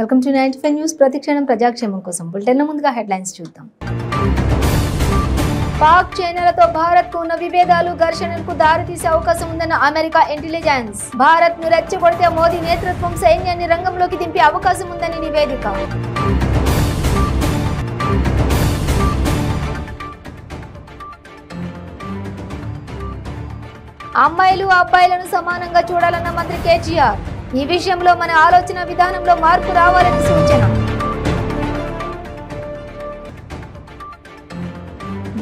Welcome to 95 news. ప్రతిక్షణం ప్రజాక్షేమం కోసం bulletin ముందుగా హెడ్లైన్స్ చూద్దాం. పాక్ చైనాలతో భారత్ కు ఉన్న విభేదాలు ఘర్షణలకు దారితీసే అవకాశం ఉందన్న అమెరికా ఇంటెలిజెన్స్. భారత్ ను రెచ్చగొడితే మోదీ నేతృత్వం సైన్యాన్ని రంగంలోకి దింపే అవకాశం ఉందని నివేదిక. అమ్మాయిలు అబ్బాయిలను సమానంగా చూడాలన్న మంత్రి కేటీఆర్. ఈ విషయంలో మన ఆలోచన విధానంలో మార్పు రావాలని సూచన.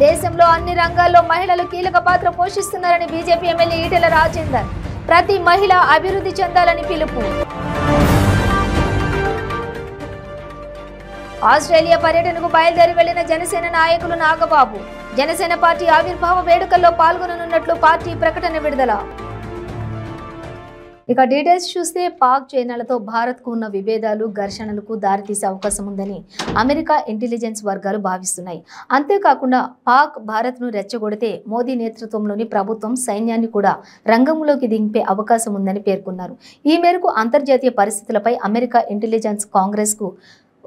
దేశంలో అన్ని రంగాల్లో మహిళలు కీలక పాత్ర పోషిస్తున్నారని బీజేపీ ఎమ్మెల్యే ఈటెల రాజేందర్. ప్రతి మహిళ అభివృద్ధి చెందాలని పిలుపు. ఆస్ట్రేలియా పర్యటనకు బయలుదేరి వెళ్లిన జనసేన నాయకులు నాగబాబు. జనసేన పార్టీ ఆవిర్భావ వేడుకల్లో పాల్గొననున్నట్లు పార్టీ ప్రకటన విడుదల. ఇక డీటెయిల్స్ చూస్తే పాక్ చైనాలతో భారత్ కు ఉన్న విభేదాలు ఘర్షణలకు దారితీసే అవకాశం ఉందని అమెరికా ఇంటెలిజెన్స్ వర్గాలు భావిస్తున్నాయి. అంతేకాకుండా పాక్ భారత్ ను రెచ్చగొడితే మోదీ నేతృత్వంలోని ప్రభుత్వం సైన్యాన్ని కూడా రంగంలోకి దింపే అవకాశం ఉందని పేర్కొన్నారు. ఈ మేరకు అంతర్జాతీయ పరిస్థితులపై అమెరికా ఇంటెలిజెన్స్ కాంగ్రెస్ కు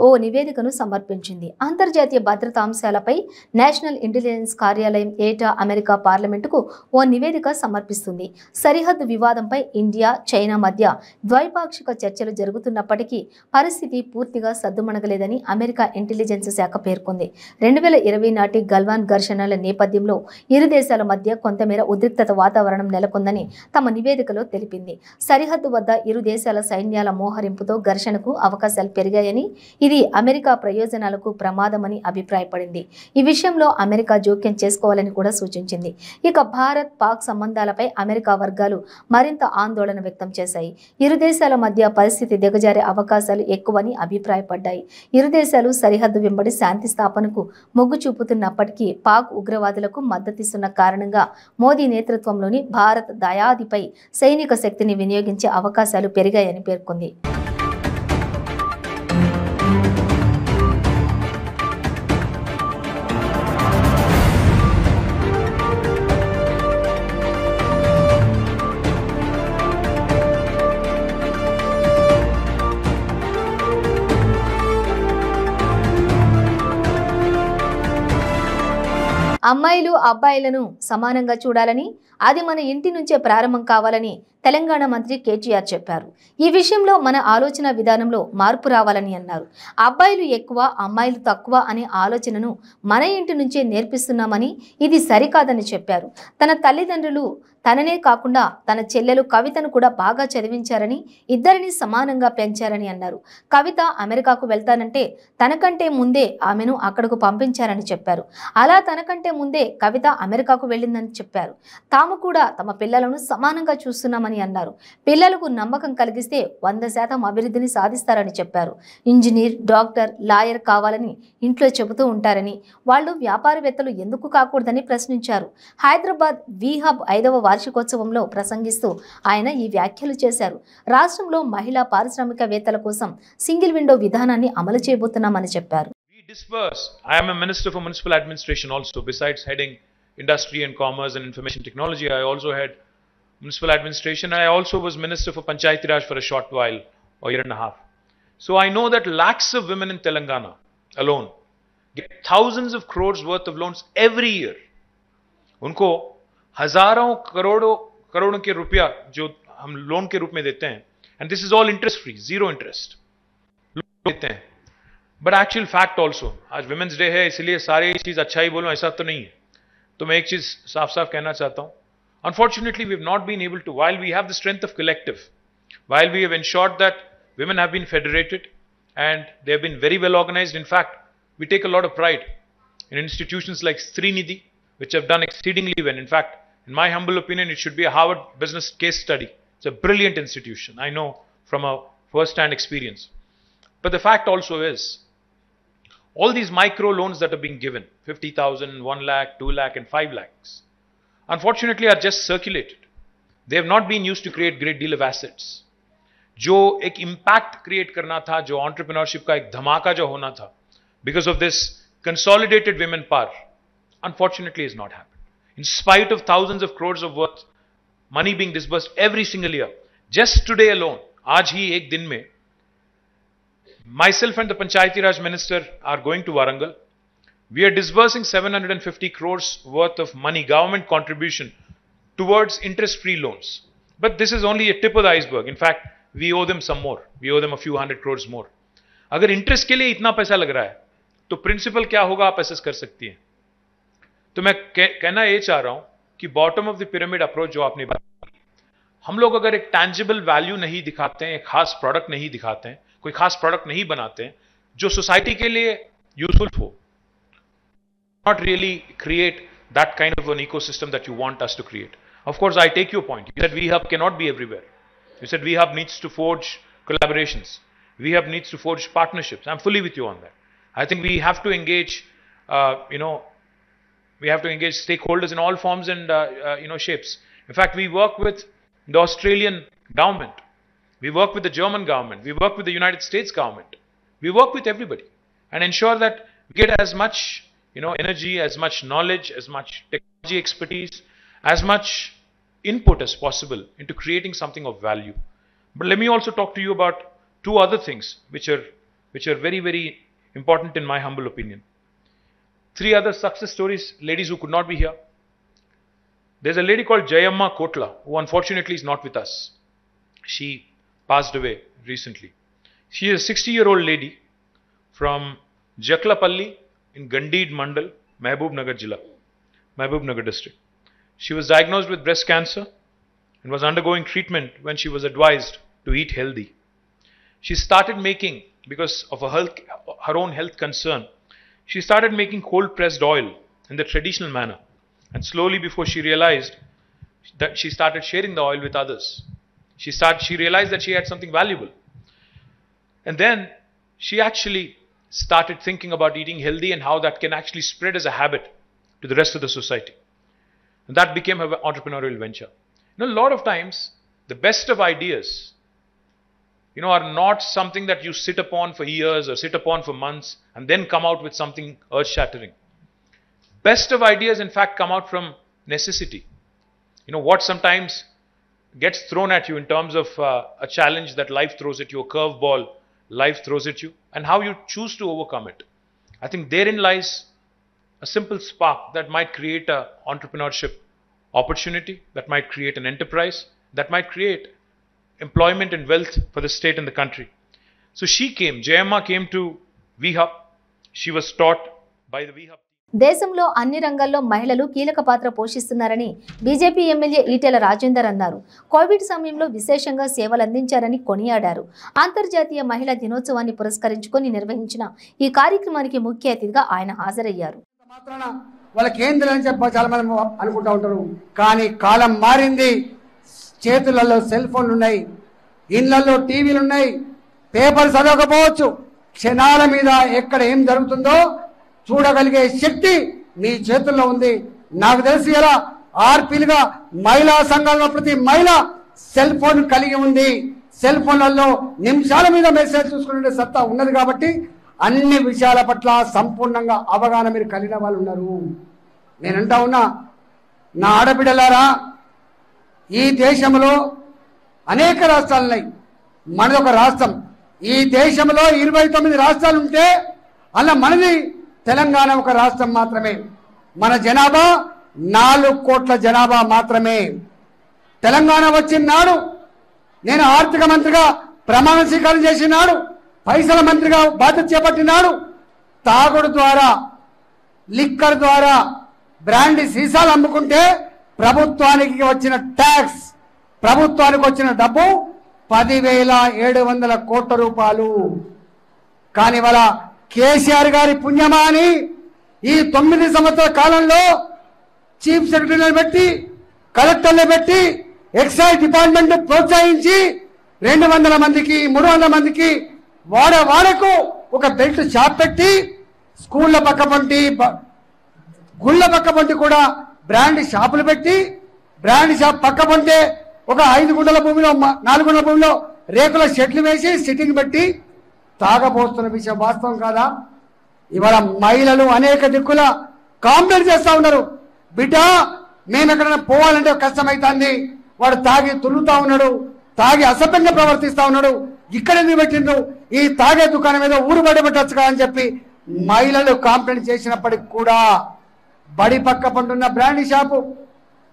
ఓ నివేదికను సమర్పించింది. అంతర్జాతీయ భద్రతా అంశాలపై నేషనల్ ఇంటెలిజెన్స్ కార్యాలయం ఏటా అమెరికా పార్లమెంటుకు ఓ నివేదిక సమర్పిస్తుంది. సరిహద్దు వివాదంపై ఇండియా చైనా మధ్య ద్వైపాక్షిక చర్చలు జరుగుతున్నప్పటికీ పరిస్థితి పూర్తిగా సద్దుమణగలేదని అమెరికా ఇంటెలిజెన్స్ శాఖ పేర్కొంది. 2020 నాటి గల్వాన్ ఘర్షణల నేపథ్యంలో ఇరు దేశాల మధ్య కొంతమేర ఉద్రిక్తత వాతావరణం నెలకొందని తమ నివేదికలో తెలిపింది. సరిహద్దు వద్ద ఇరు దేశాల సైన్యాల మోహరింపుతో ఘర్షణకు అవకాశాలు పెరిగాయని, ఇది అమెరికా ప్రయోజనాలకు ప్రమాదమని అభిప్రాయపడింది. ఈ విషయంలో అమెరికా జోక్యం చేసుకోవాలని కూడా సూచించింది. ఇక భారత్ పాక్ సంబంధాలపై అమెరికా వర్గాలు మరింత ఆందోళన వ్యక్తం చేశాయి. ఇరు దేశాల మధ్య పరిస్థితి దిగజారే అవకాశాలు ఎక్కువని అభిప్రాయపడ్డాయి. ఇరు దేశాలు సరిహద్దు వెంబడి శాంతి స్థాపనకు మొగ్గు చూపుతున్నప్పటికీ పాక్ ఉగ్రవాదులకు మద్దతిస్తున్న కారణంగా మోదీ నేతృత్వంలోని భారత్ దయాదిపై సైనిక శక్తిని వినియోగించే అవకాశాలు పెరిగాయని పేర్కొంది. అమ్మాయిలు అబ్బాయిలను సమానంగా చూడాలని, అది మన ఇంటి నుంచే ప్రారంభం కావాలని తెలంగాణ మంత్రి కేటీఆర్ చెప్పారు. ఈ విషయంలో మన ఆలోచన విధానంలో మార్పు రావాలని అన్నారు. అబ్బాయిలు ఎక్కువ అమ్మాయిలు తక్కువ అనే ఆలోచనను మన ఇంటి నుంచే నేర్పిస్తున్నామని, ఇది సరికాదని చెప్పారు. తన తల్లిదండ్రులు తననే కాకుండా తన చెల్లెలు కవితను కూడా బాగా చదివించారని, ఇద్దరిని సమానంగా పెంచారని అన్నారు. కవిత అమెరికాకు వెళ్తానంటే తనకంటే ముందే ఆమెను అక్కడకు పంపించారని చెప్పారు. అలా తనకంటే ముందే కవిత అమెరికాకు వెళ్ళిందని చెప్పారు. తాము కూడా తమ పిల్లలను సమానంగా చూస్తున్నామని అన్నారు. పిల్లలకు నమ్మకం కలిగిస్తే 100% అభివృద్ధిని సాధిస్తారని చెప్పారు. ఇంజనీర్, డాక్టర్, లాయర్ కావాలని ఇంట్లో చెబుతూ ఉంటారని, వాళ్ళు వ్యాపారవేత్తలు ఎందుకు కాకూడదని ప్రశ్నించారు. హైదరాబాద్ వి హబ్ 5వ వార్షికోత్సవంలో ప్రసంగిస్తూ ఆయన ఈ వ్యాఖ్యలు చేశారు. రాష్ట్రంలో మహిళా పారిశ్రామికవేత్తల కోసం సింగిల్ విండో విధానాన్ని అమలు చేయబోతున్నామని చెప్పారు. I am a minister for municipal administration also. Besides heading industry and commerce and information technology, I also had municipal administration, and I also was minister for Panchayati Raj for a short while, or year and a half. So I know that lakhs of women in Telangana alone get thousands of crores worth of loans every year. उनको हजारों करोड़ों के रुपया जो हम loan के रूप में देते हैं, and this is all interest free, zero interest देते हैं. बट एक्चुअल फैक्ट ऑल्सो, आज विमेंस डे है इसलिए सारी चीज अच्छा ही बोलूं ऐसा तो नहीं है. तो मैं एक चीज साफ साफ कहना चाहता हूं. Unfortunately, we have not been able to, while we have the strength of collective, while we have ensured that women have been federated and they have been very well organized. In fact, we take a lot of pride in institutions like Srinidhi, which have done exceedingly well. In fact, in my humble opinion, it should be a Harvard business case study. It's a brilliant institution, I know from a first-hand experience. But the fact also is, all these micro loans that are being given, 50,000, 1 lakh, 2 lakh and 5 lakhs, unfortunately are just circulated. They have not been used to create great deal of assets. जो एक impact create करना था, जो entrepreneurship का एक धमाका जो होना था, because of this consolidated women power, unfortunately has not happened. In spite of thousands of crores of worth money being disbursed every single year, just today alone, आज ही एक दिन में Myself and the Panchayati Raj Minister are going to Warangal. We are disbursing 750 crores worth of money, government contribution, towards interest-free loans. But this is only a tip of the iceberg. In fact, we owe them some more. We owe them a few hundred crores more. अगर interest के लिए इतना पैसा लग रहा है तो principal क्या होगा आप असेस कर सकती हैं. तो मैं कहना ये चाह रहा हूं कि bottom of the pyramid approach जो आपने बात की, हम लोग अगर एक टैंजिबल वैल्यू नहीं दिखाते हैं, एक खास प्रोडक्ट नहीं दिखाते हैं, कोई खास प्रोडक्ट नहीं बनाते हैं जो सोसाइटी के लिए यूजफुल हो, not really create that kind of an ecosystem that you want us to create. Of course, I take your point. You said VHub cannot be everywhere. You said VHub needs to forge collaborations. VHub needs to forge partnerships. I'm fully with you on that. I think we have to engage, we have to engage stakeholders in all forms and, shapes. In fact, we work with the Australian government. We work with the German government. We work with the United States government. We work with everybody and ensure that we get as much energy, as much knowledge, as much technology expertise, as much input as possible into creating something of value. But let me also talk to you about two other things which are very, very important in my humble opinion. Three other success stories, ladies who could not be here. There's a lady called Jayamma Kotla, who unfortunately is not with us. She passed away recently. She is a 60-year-old lady from Jaklapalli in Gandeed Mandal, Mehboob Nagar Jilla, Mehboob Nagar district. She was diagnosed with breast cancer and was undergoing treatment when she was advised to eat healthy. She started making, because of her own health concern, she started making cold pressed oil in the traditional manner. And slowly, before she realized that, she started sharing the oil with others. She realized that she had something valuable. And then she actually started thinking about eating healthy and how that can actually spread as a habit to the rest of the society. And that became her entrepreneurial venture. A lot of times, the best of ideas, are not something that you sit upon for years or sit upon for months and then come out with something earth-shattering. Best of ideas, in fact, come out from necessity. What sometimes gets thrown at you in terms of a challenge that life throws at you, a curveball life throws at you, and how you choose to overcome it. I think therein lies a simple spark that might create an entrepreneurship opportunity, that might create an enterprise, that might create employment and wealth for the state and the country. So Jayamma came to VHub. She was taught by the VHub. దేశంలో అన్ని రంగాల్లో మహిళలు కీలక పాత్ర పోషిస్తున్నారని BJP MLA Etela Rajender అన్నారు. Covid సమయంలో విశేషంగా సేవలు అందించారని కొనియాడారు. అంతర్జాతీయ మహిళా దినోత్సవాన్ని పురస్కరించుకొని నిర్వహించిన ఈ కార్యక్రమానికి ముఖ్య అతిథిగా ఆయన హాజరయ్యారు. వాళ్ళ కేంద్రం అని చెప్పి చాలా మంది అనుకుంటూ ఉంటారు. కానీ కాలం మారింది. చేతులలో సెల్ ఫోన్లు ఉన్నాయి, ఇళ్లలో టీవీలు ఉన్నాయి, పేపర్ చదవకపోవచ్చు, క్షణాల మీద ఎక్కడ ఏం జరుగుతుందో చూడగలిగే శక్తి మీ చేతుల్లో ఉంది. నాకు తెలిసి ఇలా ఆర్పీలుగా మహిళా సంఘాల్లో ప్రతి మహిళ సెల్ ఫోన్ కలిగి ఉంది. సెల్ ఫోన్లలో నిమిషాల మీద మెసేజ్ చూసుకునే సత్తా ఉన్నది కాబట్టి అన్ని విషయాల పట్ల సంపూర్ణంగా అవగాహన మీరు కలిగిన వాళ్ళు ఉన్నారు. నేనంటా ఉన్నా, నా ఆడబిడ్డలారా, ఈ దేశంలో అనేక రాష్ట్రాలు ఉన్నాయి, మనదొక రాష్ట్రం. ఈ దేశంలో 29 రాష్ట్రాలు ఉంటే అలా మనది తెలంగాణ ఒక రాష్ట్రం మాత్రమే. మన జనాభా 4 కోట్ల జనాభా మాత్రమే. తెలంగాణ వచ్చిన నాడు నేను ఆర్థిక మంత్రిగా ప్రమాణ స్వీకారం చేసిన నాడు, పైసల మంత్రిగా బాధ్యత చేపట్టినాడు, తాగుడు ద్వారా, లిక్కర్ ద్వారా బ్రాండ్ సీసాలు అమ్ముకుంటే ప్రభుత్వానికి వచ్చిన ట్యాక్స్, ప్రభుత్వానికి వచ్చిన డబ్బు 10,700 కోట్ల రూపాయలు. కానీ వాళ్ళ కేసీఆర్ గారి పుణ్యమా అని ఈ 9 సంవత్సరాల కాలంలో చీఫ్ సెక్రటరీని పెట్టి, కలెక్టర్లు పెట్టి, ఎక్సైజ్ డిపార్ట్మెంట్ ప్రోత్సహించి 200 మందికి 300 మందికి వాడకు ఒక బెల్ట్ షాప్ పెట్టి, స్కూళ్ళ పక్క పంటి, గుళ్ళ పక్క పంటి కూడా బ్రాండ్ షాపులు పెట్టి, బ్రాండ్ షాప్ పక్క పంటే ఒక 5 గుంటల భూమిలో 4 గుంటల భూమిలో రేకుల షెడ్లు వేసి సిట్టింగ్ పెట్టి తాగబోతున్న విషయం వాస్తవం కాదా? ఇవాళ మహిళలు అనేక దిక్కుల కాంప్లైంట్ చేస్తా ఉన్నారు. బిడ్డ, మేము ఎక్కడైనా పోవాలంటే కష్టమైతుంది, వాడు తాగి తుల్లుతా ఉన్నాడు, తాగి అసభ్యంగా ప్రవర్తిస్తా ఉన్నాడు, ఇక్కడ ఎందుకు పెట్టిండ్రు, ఈ తాగే దుకాణం మీద ఊరు బడి పెట్టచ్చు కదా అని చెప్పి మహిళలు కాంప్లైంట్ చేసినప్పటికి కూడా బడి పక్క పంటున్న బ్రాండ్ షాపు,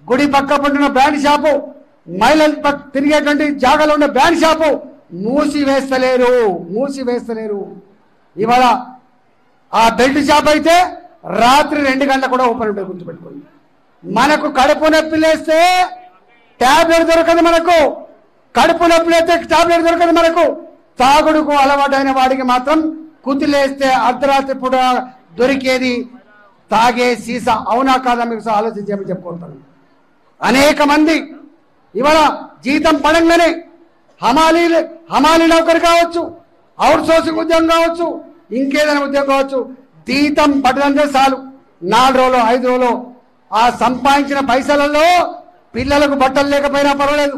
గుడి పక్క పంటున్న బ్రాండ్ షాపు, మహిళలు తిరిగేటువంటి జాగాలో ఉన్న బ్రాండ్ షాపు మూసివేస్తలేరు. ఇవాళ ఆ బెల్ట్ షాప్ అయితే రాత్రి 2 గంటలకు కూడా ఓపెన్ ఉంటుంది. గుర్తుపెట్టుకోండి, మనకు కడుపు నొప్పి లేస్తే టాబ్లెట్ దొరకదు, మనకు కడుపు నొప్పి లేస్తే టాబ్లెట్ దొరకదు మనకు. తాగుడుకు అలవాటైన వాడికి మాత్రం కుతిలేస్తే అర్ధరాత్రి పూట దొరికేది తాగే సీసా. అవునా కాదా మీకు ఆలోచించమని చెప్పుకుంటాను. అనేక మంది ఇవాళ జీతం పడంగానే హమాలీ నౌకరు కావచ్చు, అవుట్ సోర్సింగ్ ఉద్యోగం కావచ్చు, ఇంకేదైనా ఉద్యోగం కావచ్చు, జీతం పడదంటే చాలు 4 రోజులు 5 రోజులు ఆ సంపాదించిన పైసలలో పిల్లలకు బట్టలు లేకపోయినా పర్వాలేదు,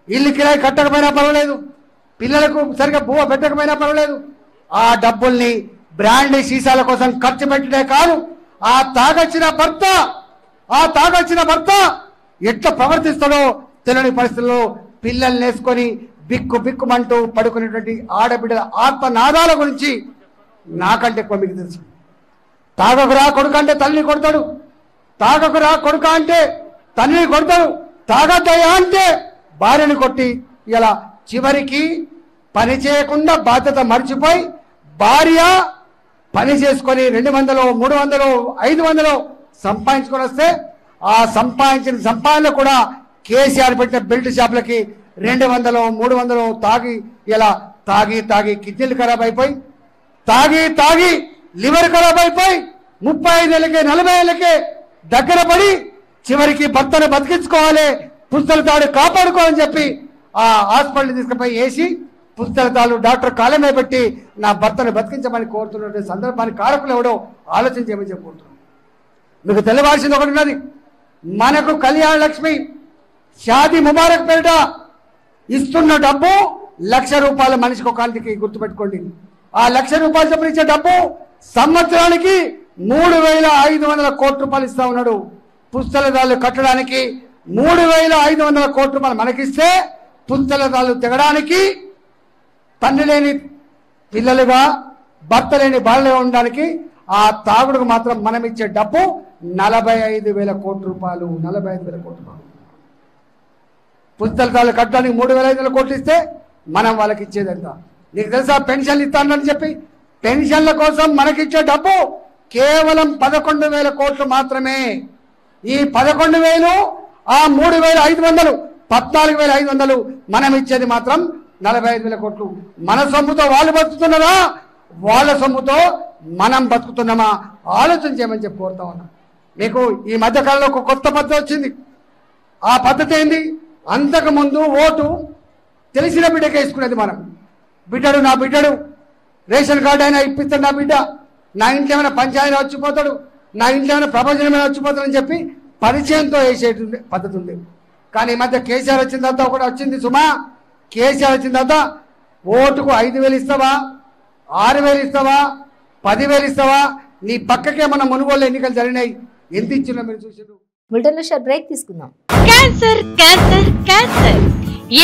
ఇల్లు కిరాయి కట్టకపోయినా పర్వాలేదు, పిల్లలకు సరిగ్గా బువ్వ పెట్టకపోయినా పర్వాలేదు, ఆ డబ్బుల్ని బ్రాండ్ సీసాల కోసం ఖర్చు పెట్టడే కాదు, ఆ తాగొచ్చిన భర్త ఎట్లా ప్రవర్తిస్తాడో తెలియని పరిస్థితుల్లో పిల్లల్ని వేసుకొని బిక్కుమంటూ పడుకునేటువంటి ఆడబిడ్డల ఆత్మనాదాల గురించి నాకంటే ఎక్కువ మీకు తెలుసు. తాగకురా కొడుకు అంటే తల్లిని కొడతాడు, తాగకురా కొడుక అంటే తల్లిని కొడతాడు, తాగద్దయ్యా అంటే భార్యని కొట్టి ఇలా చివరికి పని చేయకుండా బాధ్యత మర్చిపోయి భార్య పని చేసుకొని 200, 300, 500 సంపాదించుకొని వస్తే ఆ సంపాదించిన సంపాదన కూడా కేసీఆర్ పెట్టిన బెల్ట్ షాపులకి 200, 300 తాగి ఇలా తాగి కిడ్నీలు ఖరాబ్ అయిపోయి, తాగి లివర్ ఖరాబ్ అయిపోయి 35 ఏళ్ళకే 40 ఏళ్ళకే దగ్గర పడి చివరికి భర్తను బతికించుకోవాలి, పుస్తల తాడు కాపాడుకోవాలని చెప్పి ఆ హాస్పిటల్ తీసుకుపోయి వేసి పుస్తల తాడు డాక్టర్ కాలమే పెట్టి నా భర్తను బతికించమని కోరుతున్న సందర్భానికి కారకులు ఎవడో ఆలోచన చేయమని చెప్పుకుంటున్నాను. మీకు తెలవాల్సింది ఒకటి ఉన్నది, మనకు కళ్యాణ లక్ష్మి షాదీ ముబారక్ పేరిట ఇస్తున్న డబ్బు ₹1,00,000 మనిషికి ఒక ఇంటికి. గుర్తుపెట్టుకోండి, ఆ ₹1,00,000 చొప్పున ఇచ్చే డబ్బు సంవత్సరానికి 3,500 కోట్ల రూపాయలు ఇస్తా ఉన్నాడు. పుస్తలదారులు కట్టడానికి 3,500 కోట్ల రూపాయలు మనకిస్తే పుస్తలదారులు తెగడానికి, తండ్రి లేని పిల్లలుగా భర్త లేని భార్యలుగా ఉండడానికి ఆ తాగుడుకు మాత్రం మనం ఇచ్చే డబ్బు 45,000 కోట్ల రూపాయలు. 45,000 కోట్ల రూపాయలు పుస్తకాలు కట్టడానికి 3,500 కోట్లు ఇస్తే మనం వాళ్ళకి ఇచ్చేది ఎంత? నీకు తెలుసా పెన్షన్లు ఇస్తానని చెప్పి పెన్షన్ల కోసం మనకిచ్చే డబ్బు కేవలం 11,000 కోట్లు మాత్రమే. ఈ 11,000 ఆ 3,500 14,500 మనం ఇచ్చేది మాత్రం 45,000 కోట్లు. మన సొమ్ముతో వాళ్ళు బతుకుతున్నారా, వాళ్ళ సొమ్ముతో మనం బతుకుతున్నామా ఆలోచన చేయమని చెప్పి కోరుతా ఉన్నా. మీకు ఈ మధ్యకాలంలో ఒక కొత్త పద్ధతి వచ్చింది. ఆ పద్ధతి ఏంది? అంతకుముందు ఓటు తెలిసిన బిడ్డకే వేసుకునేది మనం. నా బిడ్డడు రేషన్ కార్డు అయినా ఇప్పిస్తాడు, నా బిడ్డ నా ఇంట్లో ఏమైనా పంచాయతీ వచ్చిపోతాడు, నా ఇంట్లో ఏమైనా ప్రపంచమైనా వచ్చిపోతాడని చెప్పి పరిచయంతో వేసే పద్ధతి ఉంది. కానీ ఈ మధ్య కేసీఆర్ వచ్చిన తర్వాత ఒకటి వచ్చింది సుమా. కేసీఆర్ వచ్చిన తర్వాత ఓటుకు 5,000 ఇస్తావా, 6,000 ఇస్తావా, 10,000 ఇస్తావా, నీ పక్కకే మన మునుగోలు ఎన్నికలు జరిగినాయి, ఎంత ఇచ్చినా మీరు చూసారు. బులెటిన్లో షార్ట్ బ్రేక్ తీసుకుందాం. క్యాన్సర్ క్యాన్సర్ క్యాన్సర్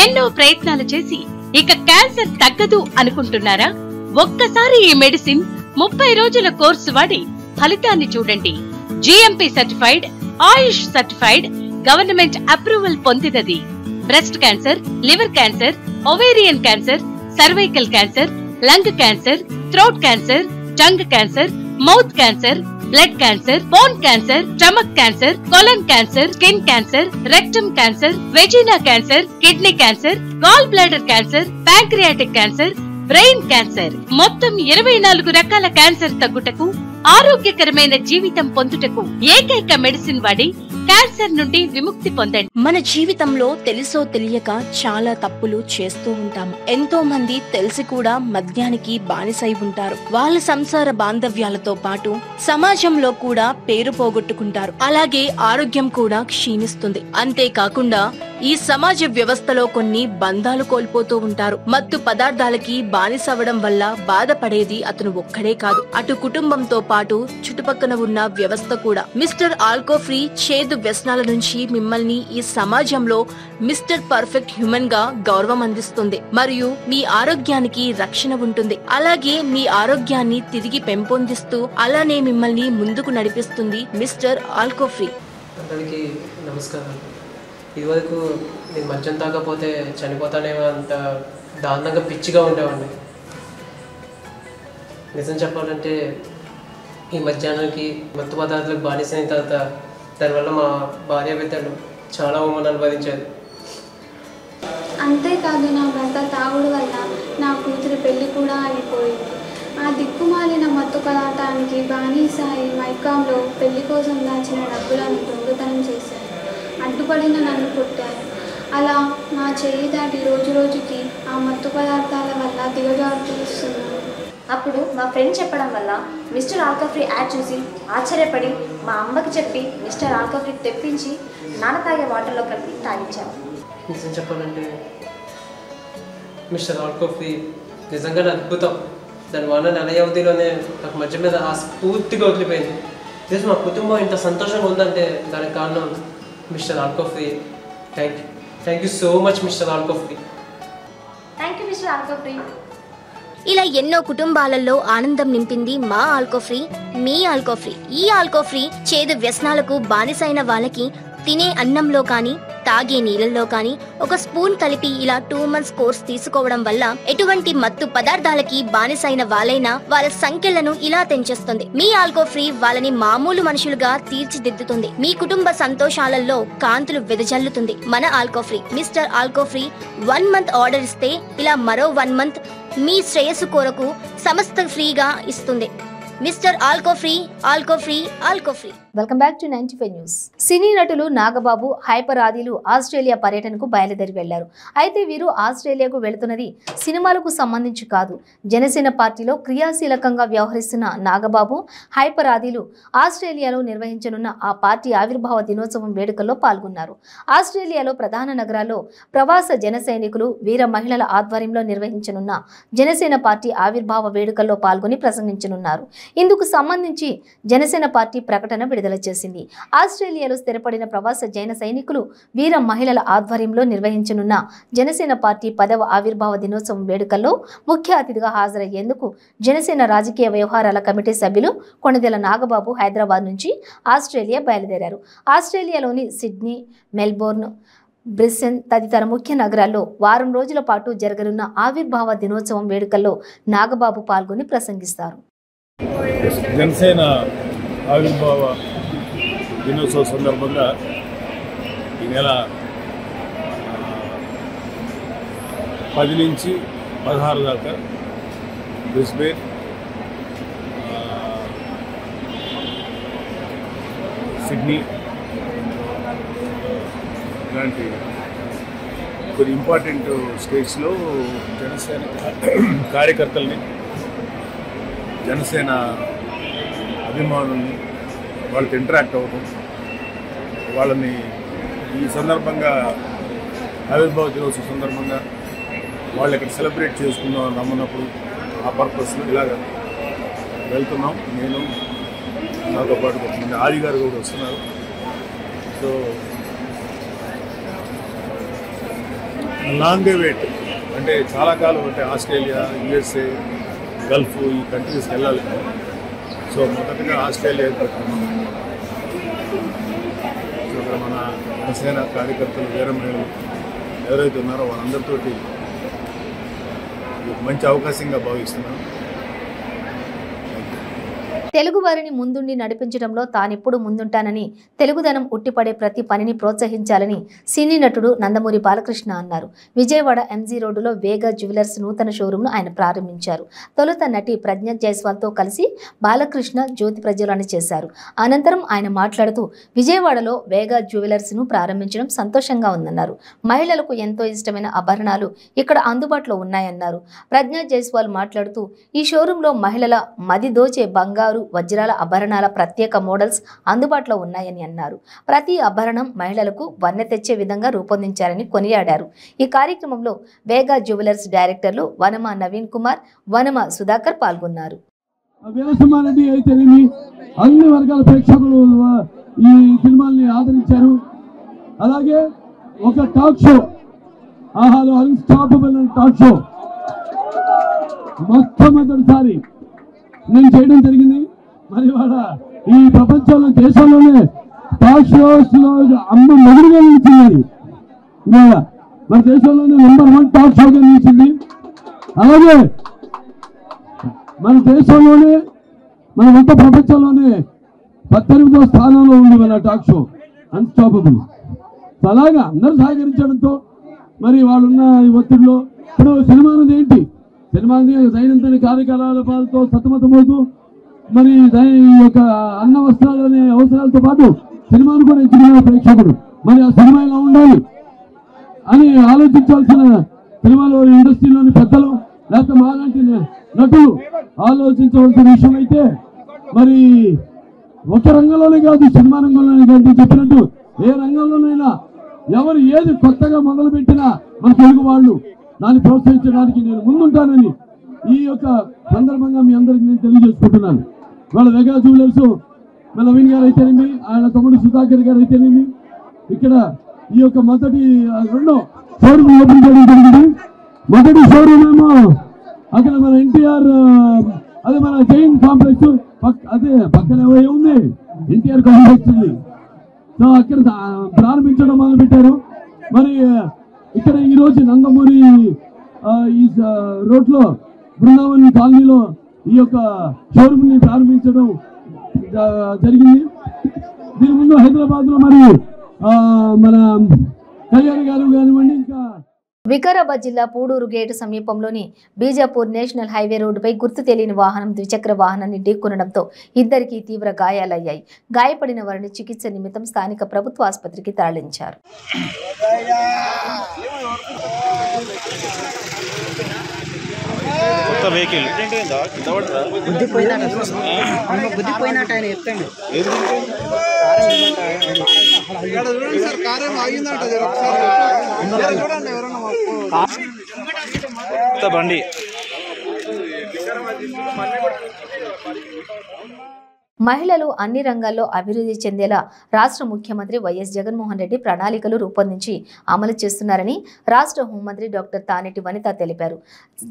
ఎన్నో ప్రయత్నాలు చేసి ఇక క్యాన్సర్ తగ్గదు అనుకుంటున్నారా? ఒక్కసారి ఈ మెడిసిన్ 30 రోజుల కోర్సు వాడి ఫలితాన్ని చూడండి. GMP certified, Ayush certified, government approval పొందినది. Breast cancer, liver cancer, ovarian cancer, cervical cancer, lung cancer, throat cancer, tongue cancer, mouth cancer, blood cancer, bone cancer, stomach cancer, colon cancer, skin cancer, rectum cancer, vagina cancer, kidney cancer, gall bladder cancer, pancreatic cancer, brain cancer, మొత్తం 24 రకాల cancer తగ్గుటకు, ఆరోగ్యకరమైన జీవితం పొందుటకు ఏకైక medicine వాడి cancer నుండి విముక్తి పొందండి. మన జీవితంలో తెలుసో తెలియక చాలా తప్పులు చేస్తూ ఉంటాము. ఎంతో మంది తెలిసి కూడా మద్యానికి బానిసై ఉంటారు. వాళ్ళ సంసార బాంధవ్యాలతో పాటు సమాజంలో కూడా పేరు పోగొట్టుకుంటారు. అలాగే ఆరోగ్యం కూడా క్షీణిస్తుంది. అంతేకాకుండా ఈ సమాజ వ్యవస్థలో కొన్ని బంధాలు కోల్పోతూ ఉంటారు. మత్తు పదార్థాలకి బానిసవడం వల్ల బాధపడేది అతను ఒక్కడే కాదు, అటు కుటుంబంతో పాటు చుట్టుపక్కన ఉన్న వ్యవస్థ కూడా. మిస్టర్ ఆల్కోఫ్రీ చేదు వ్యసనాల నుంచి మిమ్మల్ని ఈ సమాజంలో మిస్టర్ పర్ఫెక్ట్ హ్యూమన్ గా గౌరవం అందిస్తుంది మరియు మీ ఆరోగ్యానికి రక్షణ ఉంటుంది. అలాగే మీ ఆరోగ్యాన్ని తిరిగి పెంపొందిస్తూ అలానే మిమ్మల్ని ముందుకు నడిపిస్తుంది మిస్టర్ ఆల్కోఫ్రీ. అందరికీ నమస్కారం. ఇదివరకు నేను మద్యం తాగకపోతే చనిపోతానేమో అంత దారుణంగా పిచ్చిగా ఉండేవాడిని. నిజం చెప్పాలంటే ఈ మధ్యాహ్నానికి మత్తు పదార్థాలకు బానిసైన తర్వాత దానివల్ల మా భార్య బిడ్డలు చాలా అవమానాలు అనుభవించారు. అంతేకాదు నా భర్త తాగుడు వల్ల నా కూతురి పెళ్లి కూడా అయిపోయింది. ఆ దిక్కుమాలిన మత్తు పదార్థానికి బానిసాయి మైకాంలో పెళ్లి కోసం దాచిన డబ్బులను దొంగతనం చేశారు. అడ్డుపడిన నన్ను కొట్టారు. అలా నా చేయి దాటి రోజు రోజుకి ఆ మత్తు పదార్థాల వల్ల దిగజారుతున్నాను. అప్పుడు మా ఫ్రెండ్ చెప్పడం వల్ల మిస్టర్ ఆల్కోఫ్రీ యాడ్ చూసి ఆశ్చర్యపడి మా అమ్మకి చెప్పి మిస్టర్ ఆల్కోఫ్రీ తెప్పించి నాన్న తాగే వాటర్లో కలిపి తాగించాము. నిజం చెప్పాలంటే మిస్టర్ ఆల్కోఫ్రీ నిజంగానే అద్భుతం. దానివల్ల నెల వ్యవధిలోనే నాకు మధ్య మీద ఆ స్ఫూర్తిగా వదిలిపోయింది. ఈరోజు మా కుటుంబం ఇంత సంతోషంగా ఉందంటే దానికి కారణం mister Alcofree. Thank you so much mister Alcofree. Thank you mister Alcofree. ఇలా ఎన్నో కుటుంబాలలో ఆనందం నింపింది మా ఆల్కోఫ్రీ, మీ ఆల్కోఫ్రీ. ఈ ఆల్కోఫ్రీ చేదు వ్యసనాలకు బానిసైన వాళ్ళకి తినే అన్నంలో కానీ తాగే నీళ్ళల్లో కానీ ఒక స్పూన్ కలిపి ఇలా 2 months కోర్స్ తీసుకోవడం వల్ల ఎటువంటి మత్తు పదార్థాలకి బానిసైన వాళ్ళైనా వాళ్ళ సంఖ్యలను ఇలా తెంచేస్తుంది. మీ ఆల్కోఫ్రీ వాళ్ళని మామూలు మనుషులుగా తీర్చిదిద్దుతుంది. మీ కుటుంబ సంతోషాలలో కాంతులు వెదజల్లుతుంది. మన ఆల్కోఫ్రీ మిస్టర్ ఆల్కోఫ్రీ 1 month ఆర్డర్ ఇస్తే ఇలా మరో 1 month మీ శ్రేయస్సు కొరకు సమస్త ఫ్రీగా ఇస్తుంది. Mister Alcofree, Alcofree, Alcofree. Welcome back to 95 news. Cine నటులు నాగబాబు, హైపర్ ఆదిలు ఆస్ట్రేలియా పర్యటనకు బయలుదేరి వెళ్లారు. అయితే వీరు ఆస్ట్రేలియాకు వెళుతున్నది సినిమాలకు సంబంధించి కాదు. జనసేన పార్టీలో క్రియాశీలకంగా వ్యవహరిస్తున్న నాగబాబు, హైపర్ ఆదిలు ఆస్ట్రేలియాలో నిర్వహించనున్న ఆ పార్టీ ఆవిర్భావ దినోత్సవం వేడుకల్లో పాల్గొన్నారు. ఆస్ట్రేలియాలో ప్రధాన నగరాల్లో ప్రవాస జన సైనికులు, వీర మహిళల ఆధ్వర్యంలో నిర్వహించనున్న జనసేన పార్టీ ఆవిర్భావ వేడుకల్లో పాల్గొని ప్రసంగించనున్నారు. ఇందుకు సంబంధించి జనసేన పార్టీ ప్రకటన విడుదల చేసింది. ఆస్ట్రేలియాలో స్థిరపడిన ప్రవాస జైన సైనికులు, వీర మహిళల ఆధ్వర్యంలో నిర్వహించనున్న జనసేన పార్టీ 10వ ఆవిర్భావ దినోత్సవం వేడుకల్లో ముఖ్య అతిథిగా హాజరయ్యేందుకు జనసేన రాజకీయ వ్యవహారాల కమిటీ సభ్యులు కొణిదెల నాగబాబు హైదరాబాద్ నుంచి ఆస్ట్రేలియా బయలుదేరారు. ఆస్ట్రేలియాలోని సిడ్నీ, మెల్బోర్న్, బ్రిస్బెన్ తదితర ముఖ్య నగరాల్లో వారం రోజుల పాటు జరగనున్న ఆవిర్భావ దినోత్సవం వేడుకల్లో నాగబాబు పాల్గొని ప్రసంగిస్తారు. జనసేన ఆవిర్భావ దినోత్సవ సందర్భంగా ఈ నెల 10 నుంచి 16 దాకా బ్రిస్బెన్, సిడ్నీ ఇలాంటి కొన్ని ఇంపార్టెంట్ స్టేట్స్లో జనసేన కార్యకర్తల్ని, జనసేన అభిమానుల్ని వాళ్ళతో ఇంటరాక్ట్ అవ్వడం, వాళ్ళని ఈ సందర్భంగా ఆవిర్భావ దినోత్సవం సందర్భంగా వాళ్ళు ఇక్కడ సెలబ్రేట్ చేసుకుందాం రమ్మన్నప్పుడు ఆ పర్పస్లో ఇలాగ వెళ్తున్నాం. నేను నాతో పాటు కొంతమంది ఆది గారు కూడా వస్తున్నారు. సో లాంగ్ వెయిట్ అంటే చాలా కాలం అంటే ఆస్ట్రేలియా, యుఎస్ఏ, గల్ఫ్ ఈ కంట్రీస్కి వెళ్ళాలి. సో మొదటగా ఆస్ట్రేలియా పెట్టుకున్నాం. సో ఇక్కడ మన జనసేన కార్యకర్తలు, వీర మహిళలు ఎవరైతే ఉన్నారో వాళ్ళందరితోటి మంచి అవకాశంగా భావిస్తున్నాను. తెలుగు వారిని ముందుండి నడిపించడంలో తానెప్పుడు ముందుంటానని, తెలుగుదనం ఉట్టిపడే ప్రతి పనిని ప్రోత్సహించాలని సినీ నటుడు నందమూరి బాలకృష్ణ అన్నారు. విజయవాడ ఎంజీ రోడ్డులో వేగా జ్యువెలర్స్ నూతన షోరూంను ఆయన ప్రారంభించారు. తొలుత నటి ప్రజ్ఞ జైస్వాల్తో కలిసి బాలకృష్ణ జ్యోతి ప్రజ్వలన చేశారు. అనంతరం ఆయన మాట్లాడుతూ విజయవాడలో వేగా జ్యువెలర్స్ను ప్రారంభించడం సంతోషంగా ఉందన్నారు. మహిళలకు ఎంతో ఇష్టమైన ఆభరణాలు ఇక్కడ అందుబాటులో ఉన్నాయన్నారు. ప్రజ్ఞ జైస్వాల్ మాట్లాడుతూ ఈ షోరూంలో మహిళల మది దోచే బంగారు, వజ్రాల ఆభరణాల ప్రత్యేక మోడల్స్ అందుబాటులో ఉన్నాయని అన్నారు. ప్రతి ఆభరణం మహిళలకు వన్నె తెచ్చే విధంగా రూపొందించారని కొనియాడారు. ఈ కార్యక్రమంలో వేగా జ్యువెలర్స్ డైరెక్టర్లు వనమ నవీన్ కుమార్, వనమ సుధాకర్ పాల్గొన్నారు. అన్ని వర్గాల ప్రేక్షకులు ఈ సినిమాల్ని ఆదరించారు. అలాగే ఒక టాక్ షో, ఆహాలో అన్స్టాపబుల్ టాక్ షో మొట్టమొదటిసారి నేను చేయడం జరిగింది. మరి వాళ్ళ ఈ ప్రపంచంలో దేశంలోనే టాక్ షోస్ లో అమ్మ మొదలుగా నిలిచింది. మన దేశంలోనే నంబర్ 1 టాక్ షోగా నిలిచింది. అలాగే మన దేశంలోనే మన మొత్త ప్రపంచంలోనే 18వ స్థానంలో ఉంది మన టాక్ షో అన్స్టాపబుల్. అలాగా అందరూ సహకరించడంతో మరి వాళ్ళున్న ఈ ఒత్తిడిలో ఇప్పుడు సినిమా అనేది ఏంటి, సినిమా దైనందిన కార్యకలాపాలతో సతమతమవుతూ మరి ఈ యొక్క అన్న వస్త్రాలనే అవసరాలతో పాటు సినిమాను కూడా ఎంచుకున్న ప్రేక్షకుడు మరి ఆ సినిమా ఎలా ఉండాలి అని ఆలోచించాల్సిన సినిమాలో ఇండస్ట్రీలోని పెద్దలు లేకపోతే మాలాంటి నటులు ఆలోచించవలసిన విషయం అయితే మరి ఒక రంగంలోనే కాదు, సినిమా రంగంలోనే కాదు, చెప్పినట్టు ఏ రంగంలోనైనా ఎవరు ఏది కొత్తగా మొదలుపెట్టినా మన తెలుగు వాళ్ళు దాన్ని ప్రోత్సహించడానికి నేను ముందుంటానని ఈ యొక్క సందర్భంగా మీ అందరికీ నేను తెలియజేసుకుంటున్నాను. వాళ్ళ వేగా జ్యువెలర్స్ నవీన్ గారు అయితేనేమి, ఆయన తమ్ముడు సుధాకర్ గారు అయితేనేమి ఇక్కడ ఈ యొక్క మొదటి 2 షోరూమ్ ఓపెన్ చేయడం జరిగింది. మొదటి షోరూమ్ ఏమో అక్కడ మన ఎన్టీఆర్, అదే మన జైన్ కాంప్లెక్స్ అదే పక్కన ఉంది ఎన్టీఆర్ కాంప్లెక్స్ ఉంది. సో అక్కడ ప్రారంభించడం మొదలు పెట్టారు. మరి ఇక్కడ ఈ రోజు నందమూరి ఈ రోడ్లో బృందావన్ కాలనీలో ఈ యొక్క షోరూమ్ ని ప్రారంభించడం జరిగింది. దీని ముందు హైదరాబాద్ లో మరి మన కళ్యాణ్ గారు కానివ్వండి, ఇంకా వికారాబాద్ జిల్లా పూడూరు గేటు సమీపంలోని బీజాపూర్ నేషనల్ హైవే రోడ్డుపై గుర్తు తెలియని వాహనం ద్విచక్ర వాహనాన్ని ఢీకొనడంతో ఇద్దరికి తీవ్ర గాయాలయ్యాయి. గాయపడిన వారిని చికిత్స నిమిత్తం స్థానిక ప్రభుత్వ ఆసుపత్రికి తరలించారు. బండి మహిళలు అన్ని రంగాల్లో అభివృద్ధి చెందేలా రాష్ట్ర ముఖ్యమంత్రి వైఎస్ జగన్మోహన్ రెడ్డి ప్రణాళికలు రూపొందించి అమలు చేస్తున్నారని రాష్ట్ర హోంమంత్రి డాక్టర్ తానేటి వనిత తెలిపారు.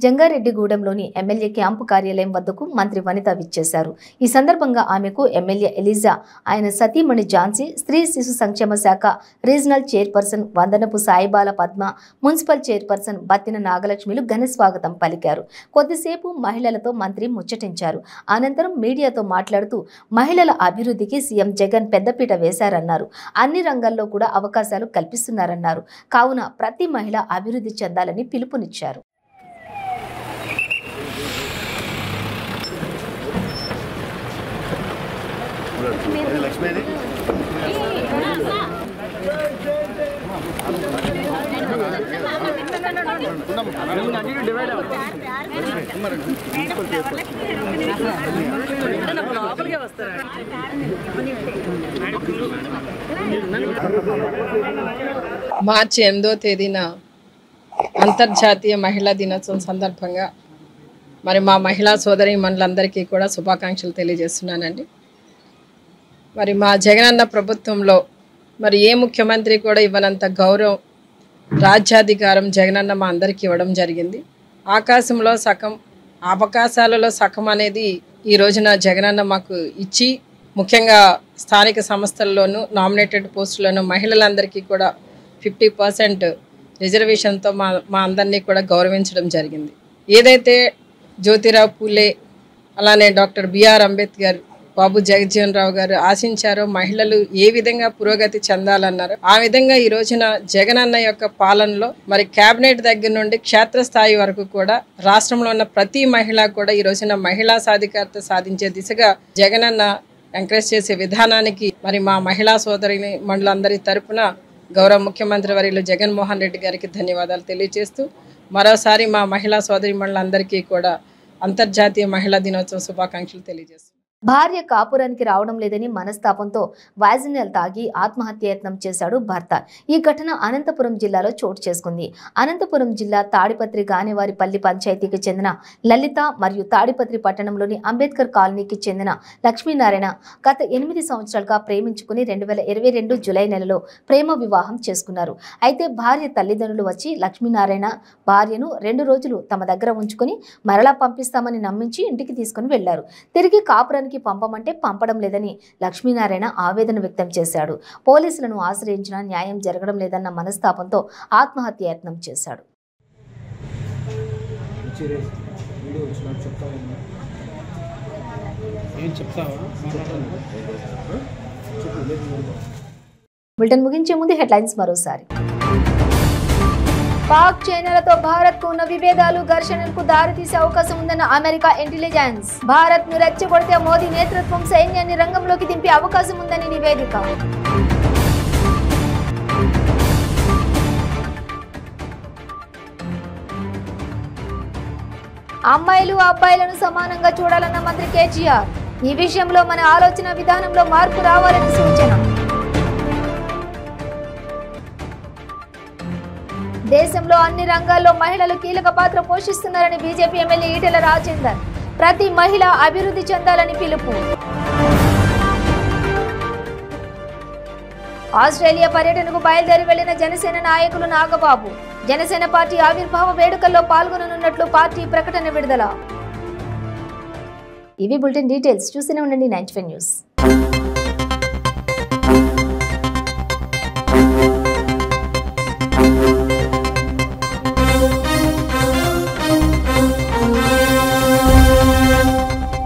జంగారెడ్డిగూడెంలోని ఎమ్మెల్యే క్యాంపు కార్యాలయం వద్దకు మంత్రి వనిత విచ్చేశారు. ఈ సందర్భంగా ఆమెకు ఎమ్మెల్యే ఎలిజా, ఆయన సతీమణి ఝాన్సీ, స్త్రీ శిశు సంక్షేమ శాఖ regional chairperson Vandanapu సాయిబాల Padma, municipal chairperson Battina నాగలక్ష్మిలు ఘన స్వాగతం పలికారు. కొద్దిసేపు మహిళలతో మంత్రి ముచ్చటించారు. అనంతరం మీడియాతో మాట్లాడుతూ మహిళల అభివృద్ధికి సీఎం జగన్ పెద్దపీట వేశారన్నారు. అన్ని రంగాల్లో కూడా అవకాశాలు కల్పిస్తున్నారన్నారు. కావున ప్రతి మహిళ అభివృద్ధి చెందాలని పిలుపునిచ్చారు. మార్చి 8వ తేదీన అంతర్జాతీయ మహిళా దినోత్సవం సందర్భంగా మరి మా మహిళా సోదరీమణులందరికీ కూడా శుభాకాంక్షలు తెలియజేస్తున్నానండి. మరి మా జగనన్న ప్రభుత్వంలో మరి ఏ ముఖ్యమంత్రి కూడా ఇవ్వనంత గౌరవం, రాజ్యాధికారం జగనన్న మా అందరికీ ఇవ్వడం జరిగింది. ఆకాశంలో సగం, అవకాశాలలో సగం అనేది ఈ రోజున జగనన్న మాకు ఇచ్చి, ముఖ్యంగా స్థానిక సంస్థల్లోనూ నామినేటెడ్ పోస్టులను మహిళలందరికీ కూడా 50% రిజర్వేషన్తో మా అందరినీ కూడా గౌరవించడం జరిగింది. ఏదైతే జ్యోతిరావు పూలే, అలానే డాక్టర్ బిఆర్ అంబేద్కర్, బాబు జగజ్జీవన్ రావు గారు ఆశించారో మహిళలు ఏ విధంగా పురోగతి చెందాలన్నారో ఆ విధంగా ఈ రోజున జగనన్న యొక్క పాలనలో మరి కేబినెట్ దగ్గర నుండి క్షేత్రస్థాయి వరకు కూడా రాష్ట్రంలో ఉన్న ప్రతి మహిళ కూడా ఈ రోజున మహిళా సాధికారత సాధించే దిశగా జగనన్న ఎంకరేజ్ చేసే విధానానికి మరి మా మహిళా సోదరి మండలందరి తరపున గౌరవ ముఖ్యమంత్రి వర్యులు జగన్మోహన్ రెడ్డి గారికి ధన్యవాదాలు తెలియజేస్తూ మరోసారి మా మహిళా సోదరి మండలందరికీ కూడా అంతర్జాతీయ మహిళా దినోత్సవ శుభాకాంక్షలు తెలియజేస్తున్నాను. భార్య కాపురానికి రావడం లేదని మనస్తాపంతో వాజినల్ తాగి ఆత్మహత్యయత్నం చేశాడు భర్త. ఈ ఘటన అనంతపురం జిల్లాలో చోటు చేసుకుంది. అనంతపురం జిల్లా తాడిపత్రి గానేవారిపల్లి పంచాయతీకి చెందిన లలిత మరియు తాడిపత్రి పట్టణంలోని అంబేద్కర్ కాలనీకి చెందిన లక్ష్మీనారాయణ గత 8 సంవత్సరాలుగా ప్రేమించుకుని 2022 జూలై నెలలో ప్రేమ వివాహం చేసుకున్నారు. అయితే భార్య తల్లిదండ్రులు వచ్చి లక్ష్మీనారాయణ భార్యను 2 రోజులు తమ దగ్గర ఉంచుకొని మరలా పంపిస్తామని నమ్మించి ఇంటికి తీసుకుని వెళ్లారు. తిరిగి కాపురానికి పంపమంటే పంపడం లేదని లక్ష్మీనారాయణ ఆవేదన వ్యక్తం చేశాడు. పోలీసులను ఆశ్రయించినా న్యాయం జరగడం లేదన్న మనస్తాపంతో ఆత్మహత్యయత్నం చేశాడు. బులెటిన్ ముగించే ముందు హెడ్లైన్స్ మరోసారి. పాక్ చైనాలతో భారత్ కు ఉన్న విభేదాలు ఘర్షణలకు దారితీసే అవకాశం ఉందన్న అమెరికా ఇంటెలిజెన్స్. భారత్ ను రెచ్చగొడితే మోదీ నేతృత్వం సైన్యాన్ని రంగంలోకి దింపే అవకాశం ఉందని నివేదిక. అమ్మాయిలు అబ్బాయిలను సమానంగా చూడాలన్న మంత్రి కేటీఆర్. ఈ విషయంలో మన ఆలోచన విధానంలో మార్పు రావాలని సూచన. దేశంలో అన్ని రంగాల్లో మహిళలు కీలక పాత్ర పోషిస్తున్నారని బీజేపీ ఎమ్మెల్యే ఈటెల రాజేందర్. ప్రతి మహిళ అభివృద్ధి చెందాలని పిలుపు. ఆస్ట్రేలియా పర్యటనకు బయలుదేరి వెళ్లిన జనసేన నాయకులు నాగబాబు. జనసేన పార్టీ ఆవిర్భావ వేడుకల్లో పాల్గొననున్నట్లు పార్టీ ప్రకటన విడుదల. ఇవి బులెటిన్ డీటెయిల్స్. చూస్తూనే ఉండండి 95 న్యూస్.